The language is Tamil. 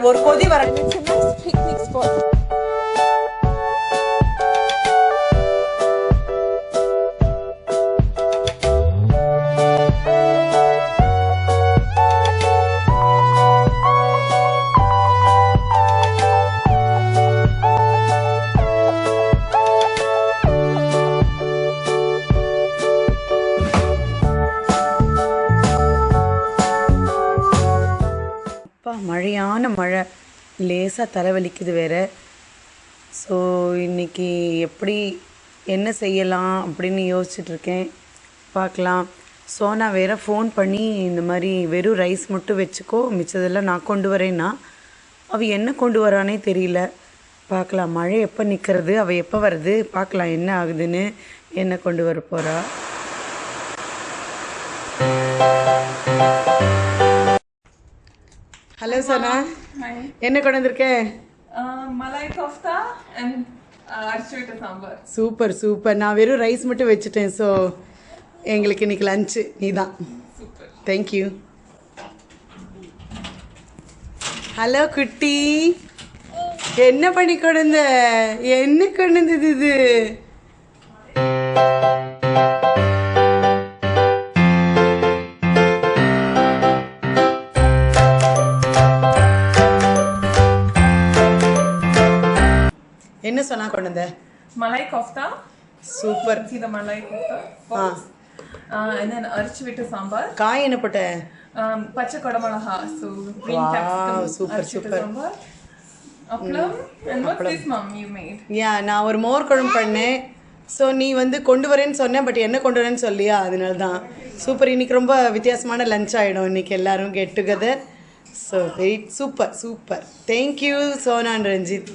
ஒரு கொதி வர. It's a nice picnic spot. மழையான மழை, லேசாக தலைவலிக்குது வேறு. ஸோ இன்றைக்கி எப்படி என்ன செய்யலாம் அப்படின்னு யோசிச்சுட்ருக்கேன். பார்க்கலாம். சோனா வேறு ஃபோன் பண்ணி இந்த மாதிரி வெறும் ரைஸ் மட்டும் வச்சுக்கோ, மிச்சதெல்லாம் நான் கொண்டு வரேன்னா அவள் என்ன கொண்டு வரானே தெரியல. பார்க்கலாம் மழை எப்போ நிற்கிறது, அவள் எப்போ வருது, பார்க்கலாம் என்ன ஆகுதுன்னு, என்ன கொண்டு வர போகிறா. ஹலோ சோனா, என்ன கொண்டு வந்திருக்கேன்? மலாய் கோஃப்தா அண்ட் அரிசி விட்ட சாம்பார். Super super. நான் வெறும் ரைஸ் மட்டும் வச்சுட்டேன். ஸோ எங்களுக்கு இன்னைக்கு லஞ்சு நீ தான். Super, thank you. ஹலோ குட்டி, என்ன பண்ணி கொண்டு வந்த? என்ன கொண்டு வந்தது இது? என்ன சொன்னா கொண்டு வந்த? Malai kofta. Super. See the malai kofta. And then அரிசி விட்ட சாம்பார். காய் என்ன போட்ட? பச்சை கொடமிளகா, so green capsicum. Super super. அப்பளம். And what's this mom you made? நான் ஒரு மோர் குழம்பு பண்ணேன். ஸோ நீ வந்து கொண்டு வரேன்னு சொன்னேன், பட் என்ன கொண்டு வரேன்னு சொல்லியா, அதனால தான். சூப்பர். இன்னைக்கு ரொம்ப வித்தியாசமான லஞ்ச் ஆகிடும் இன்னைக்கு, எல்லாரும் get together. So very super super. Thank you Sona and Ranjith.